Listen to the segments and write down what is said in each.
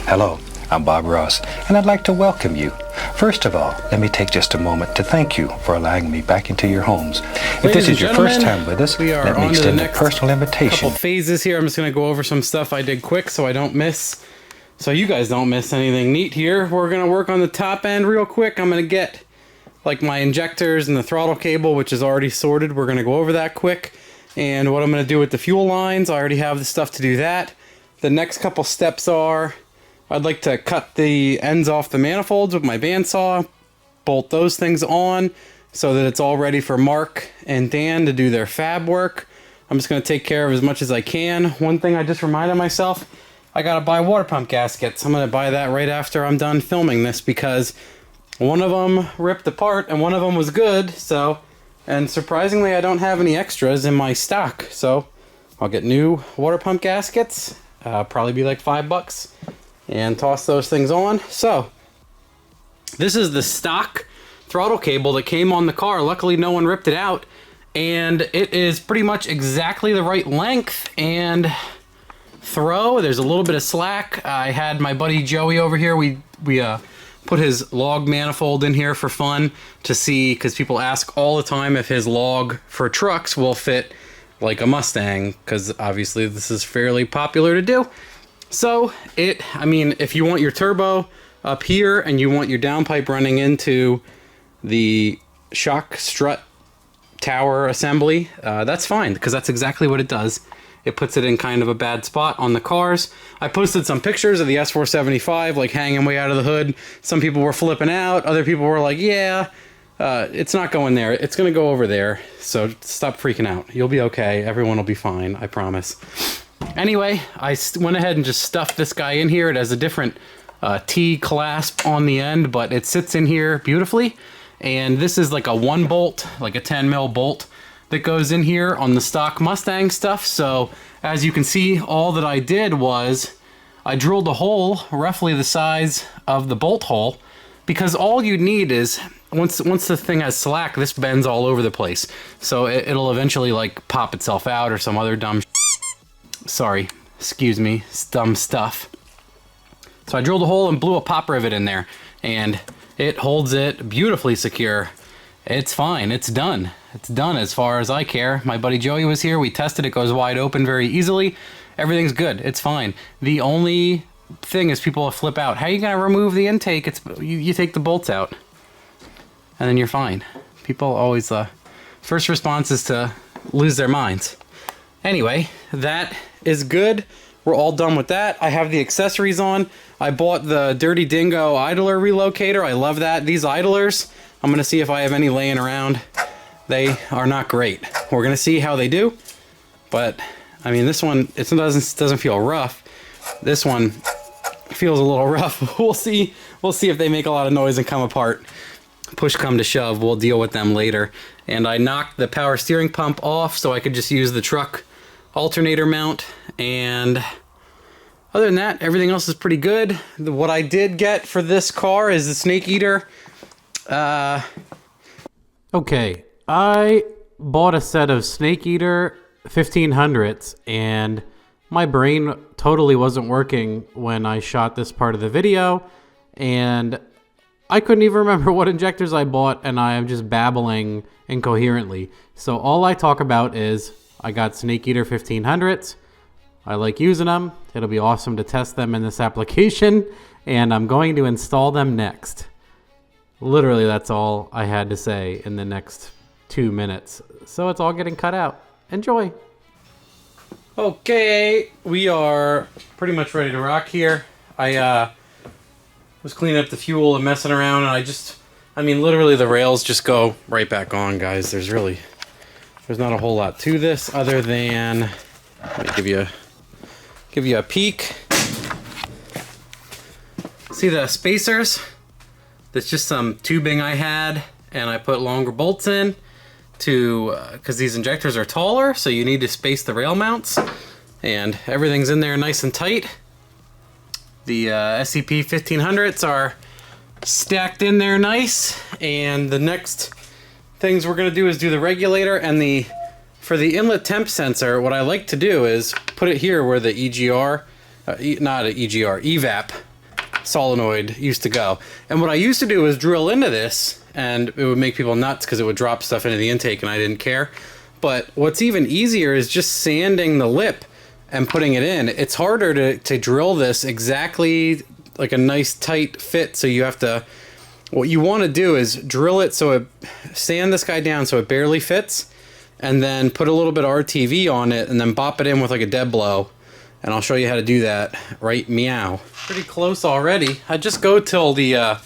Hello, I'm Bob Ross, and I'd like to welcome you. First of all, let me take just a moment to thank you for allowing me back into your homes. If this is your first time with us, let me extend a personal invitation. Couple phases here. I'm just going to go over some stuff I did quick so I don't miss, so you guys don't miss anything neat here. We're going to work on the top end real quick. I'm going to get like my injectors and the throttle cable, which is already sorted. We're going to go over that quick. And what I'm going to do with the fuel lines, I already have the stuff to do that. The next couple steps are, I'd like to cut the ends off the manifolds with my bandsaw, bolt those things on so that it's all ready for Mark and Dan to do their fab work. I'm just going to take care of as much as I can. One thing I just reminded myself, I got to buy water pump gaskets. I'm going to buy that right after I'm done filming this because one of them ripped apart and one of them was good. So, and surprisingly, I don't have any extras in my stock. So I'll get new water pump gaskets, probably be like $5, and toss those things on. So this is the stock throttle cable that came on the car. Luckily, no one ripped it out, and it is pretty much exactly the right length and throw. There's a little bit of slack. I had my buddy Joey over here. We put his log manifold in here for fun to see, because people ask all the time if his log for trucks will fit like a Mustang, because obviously this is fairly popular to do. So I mean, if you want your turbo up here and you want your downpipe running into the shock strut tower assembly, that's fine, because that's exactly what it does. It puts it in kind of a bad spot on the cars. I posted some pictures of the S475 like hanging way out of the hood. Some people were flipping out. Other people were like, yeah, it's not going there. It's going to go over there. So stop freaking out. You'll be okay. Everyone will be fine. I promise. Anyway, I went ahead and just stuffed this guy in here. It has a different T clasp on the end, but it sits in here beautifully. And this is like a 1 bolt, like a 10 mil bolt that goes in here on the stock Mustang stuff. So as you can see, all that I did was I drilled a hole roughly the size of the bolt hole, because all you need is, once the thing has slack, this bends all over the place. So it'll eventually like pop itself out or some other dumb sorry, excuse me, dumb stuff. So I drilled a hole and blew a pop rivet in there, and it holds it beautifully secure. It's fine. It's done. It's done as far as I care. My buddy Joey was here. We tested it. Goes wide open very easily. Everything's good. It's fine. The only thing is people flip out. How are you going to remove the intake? You take the bolts out, and then you're fine. People always, first response is to lose their minds. Anyway, that is good. We're all done with that. I have the accessories on. I bought the Dirty Dingo idler relocator. I love that. These idlers, I'm going to see if I have any laying around. They are not great. We're going to see how they do. But, I mean, this one, it doesn't feel rough. This one feels a little rough. We'll see if they make a lot of noise and come apart. Push come to shove, we'll deal with them later. And I knocked the power steering pump off so I could just use the truck alternator mount. And other than that, everything else is pretty good. What I did get for this car is the Snake Eater. Okay, I bought a set of Snake Eater 1500s, and my brain totally wasn't working when I shot this part of the video, and I couldn't even remember what injectors I bought, and I am just babbling incoherently. So all I talk about is I got Snake Eater 1500s. I like using them. It'll be awesome to test them in this application, and I'm going to install them next. Literally, that's all I had to say in the next 2 minutes. So it's all getting cut out. Enjoy. Okay, we are pretty much ready to rock here. I was cleaning up the fuel and messing around, and I mean, literally the rails just go right back on, guys. There's not a whole lot to this other than, let me give you a peek. See the spacers? That's just some tubing I had, and I put longer bolts in because these injectors are taller, so you need to space the rail mounts, and everything's in there nice and tight. The SCP-1500s are stacked in there nice, and the next things we're going to do is do the regulator, and for the inlet temp sensor, what I like to do is put it here where the EGR, not an EGR, EVAP solenoid used to go. And what I used to do was drill into this, and it would make people nuts because it would drop stuff into the intake and I didn't care. But what's even easier is just sanding the lip and putting it in. It's harder to drill this exactly like a nice tight fit, so you have to, what you want to do is drill it so it, sand this guy down so it barely fits, and then put a little bit of RTV on it and then bop it in with like a dead blow. And I'll show you how to do that right meow. Pretty close already. I just go till the,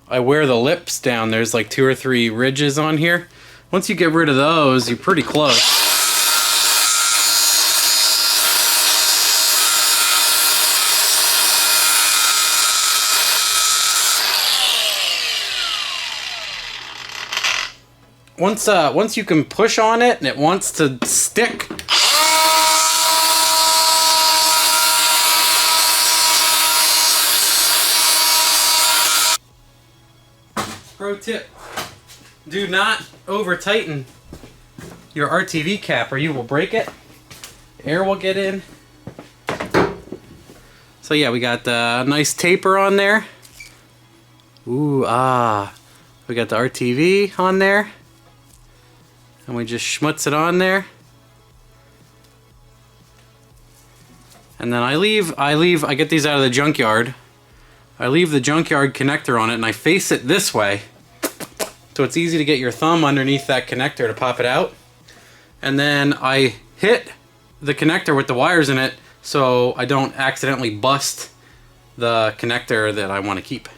I wear the lips down. There's like 2 or 3 ridges on here. Once you get rid of those, you're pretty close. Once you can push on it and it wants to stick, pro tip, do not over tighten your RTV cap or you will break it. Air will get in. So yeah, we got a nice taper on there. Ooh, ah. We got the RTV on there. And we just schmutz it on there. And then I get these out of the junkyard. I leave the junkyard connector on it and I face it this way. So it's easy to get your thumb underneath that connector to pop it out. And then I hit the connector with the wires in it so I don't accidentally bust the connector that I want to keep.